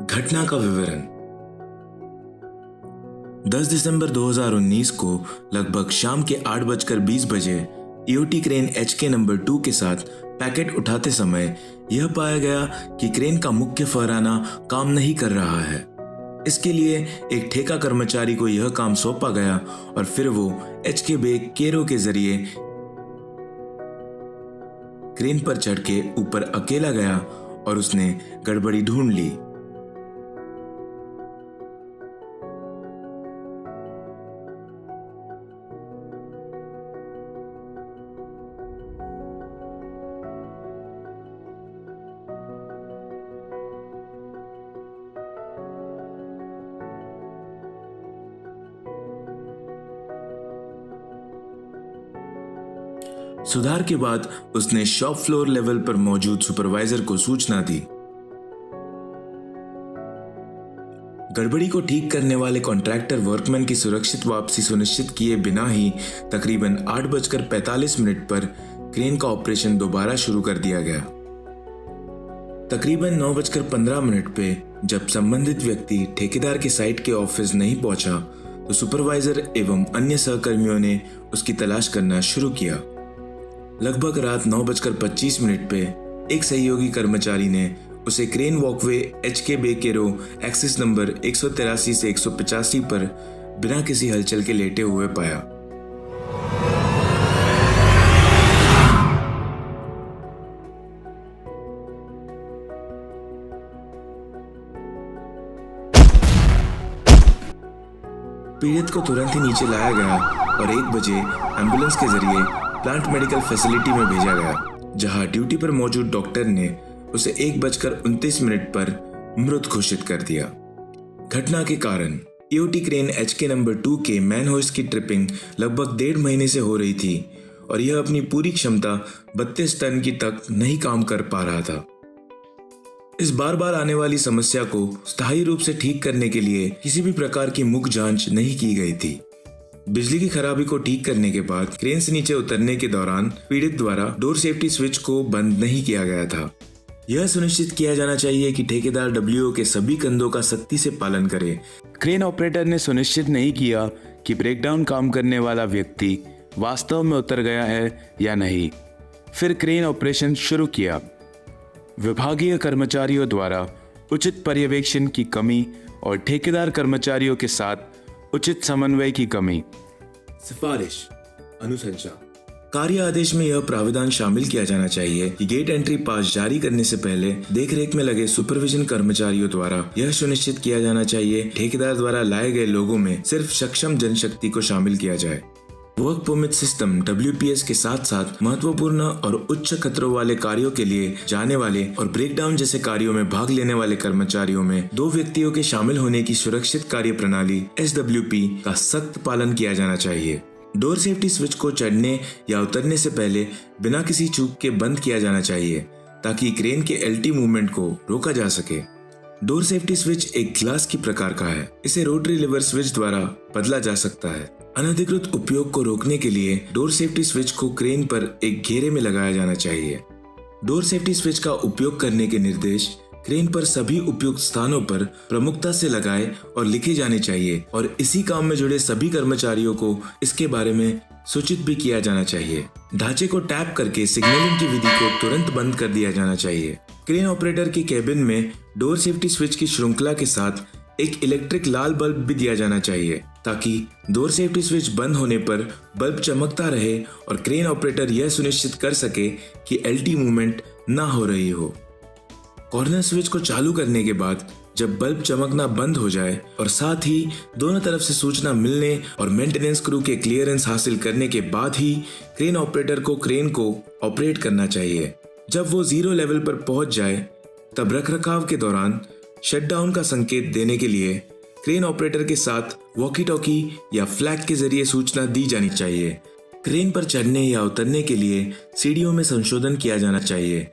घटना का विवरण। 10 दिसंबर 2019 को लगभग शाम के 8:20 बजे ईओटी क्रेन HK नंबर 2 के साथ पैकेट उठाते समय यह पाया गया कि क्रेन का मुख्य फहराना काम नहीं कर रहा है। इसके लिए एक ठेका कर्मचारी को यह काम सौंपा गया और फिर वो HK बे केरो के जरिए क्रेन पर चढ़ के ऊपर अकेला गया और उसने गड़बड़ी ढूंढ ली। सुधार के बाद उसने शॉप फ्लोर लेवल पर मौजूद सुपरवाइजर को सूचना दी। गड़बड़ी को ठीक करने वाले कॉन्ट्रैक्टर वर्कमैन की सुरक्षित वापसी सुनिश्चित किए बिना ही तकरीबन 8:45 पर क्रेन का ऑपरेशन दोबारा शुरू कर दिया गया। तकरीबन 9:15 पे जब संबंधित व्यक्ति ठेकेदार के साइट के ऑफिस नहीं पहुंचा तो सुपरवाइजर एवं अन्य सहकर्मियों ने उसकी तलाश करना शुरू किया। लगभग रात 9:25 पे एक सहयोगी कर्मचारी ने उसे क्रेन वॉकवे HK बे केरो एक्सिस नंबर 183 से 185 पर बिना किसी हलचल के लेटे हुए पाया। पीड़ित को तुरंत ही नीचे लाया गया और 1 बजे एम्बुलेंस के जरिए प्लांट मेडिकल फैसिलिटी में भेजा गया, जहां ड्यूटी पर मौजूद डॉक्टर ने उसे 1:29 पर मृत घोषित कर दिया। घटना के कारण ईओटी क्रेन HK नंबर 2 के मैन होइस्ट की ट्रिपिंग लगभग 1.5 महीने से हो रही थी और यह अपनी पूरी क्षमता 32 टन की तक नहीं काम कर पा रहा था। इस बार बार आने वाली समस्या को स्थायी रूप से ठीक करने के लिए किसी भी प्रकार की मुख्य जांच नहीं की गई थी। बिजली की खराबी को ठीक करने के बाद क्रेन से नीचे उतरने के दौरान पीड़ित द्वारा डोर सेफ्टी स्विच को बंद नहीं किया गया था। यह सुनिश्चित किया जाना चाहिए कि ठेकेदार WO के सभी कंधों का सख्ती से पालन करे। क्रेन ऑपरेटर ने सुनिश्चित नहीं किया कि ब्रेकडाउन काम करने वाला व्यक्ति वास्तव में उतर गया है या नहीं। फिर क्रेन ऑपरेशन शुरू किया। विभागीय कर्मचारियों द्वारा उचित पर्यवेक्षण की कमी और ठेकेदार कर्मचारियों के साथ उचित समन्वय की कमी। सिफारिश अनुशंसा। कार्य आदेश में यह प्रावधान शामिल किया जाना चाहिए कि गेट एंट्री पास जारी करने से पहले देखरेख में लगे सुपरविजन कर्मचारियों द्वारा यह सुनिश्चित किया जाना चाहिए ठेकेदार द्वारा लाए गए लोगों में सिर्फ सक्षम जनशक्ति को शामिल किया जाए। वर्क परमिट सिस्टम WPS के साथ साथ महत्वपूर्ण और उच्च खतरों वाले कार्यों के लिए जाने वाले और ब्रेकडाउन जैसे कार्यों में भाग लेने वाले कर्मचारियों में 2 व्यक्तियों के शामिल होने की सुरक्षित कार्य प्रणाली SWP का सख्त पालन किया जाना चाहिए। डोर सेफ्टी स्विच को चढ़ने या उतरने से पहले बिना किसी चूक के बंद किया जाना चाहिए ताकि क्रेन के LT मूवमेंट को रोका जा सके। डोर सेफ्टी स्विच एक ग्लास की प्रकार का है। इसे रोटरी लीवर स्विच द्वारा बदला जा सकता है। अनधिकृत उपयोग को रोकने के लिए डोर सेफ्टी स्विच को क्रेन पर एक घेरे में लगाया जाना चाहिए। डोर सेफ्टी स्विच का उपयोग करने के निर्देश क्रेन पर सभी उपयुक्त स्थानों पर प्रमुखता से लगाए और लिखे जाने चाहिए और इसी काम में जुड़े सभी कर्मचारियों को इसके बारे में सूचित भी किया जाना चाहिए। ढांचे को टैप करके सिग्नलिंग की विधि को तुरंत बंद कर दिया जाना चाहिए। क्रेन ऑपरेटर के केबिन में डोर सेफ्टी स्विच की श्रृंखला के साथ एक इलेक्ट्रिक लाल बल्ब भी दिया जाना चाहिए ताकि डोर सेफ्टी स्विच बंद होने पर बल्ब चमकता रहे और क्रेन ऑपरेटर यह सुनिश्चित कर सके कि LT मूवमेंट ना हो रही हो। कॉर्नर स्विच को चालू करने के बाद जब बल्ब चमकना बंद हो जाए और साथ ही दोनों तरफ से सूचना मिलने और मेंटेनेंस क्रू के क्लियरेंस हासिल करने के बाद ही क्रेन ऑपरेटर को क्रेन को ऑपरेट करना चाहिए। जब वो 0 लेवल पर पहुंच जाए तब रखरखाव के दौरान शटडाउन का संकेत देने के लिए क्रेन ऑपरेटर के साथ वॉकी टॉकी या फ्लैग के जरिए सूचना दी जानी चाहिए। क्रेन पर चढ़ने या उतरने के लिए सीढ़ियों में संशोधन किया जाना चाहिए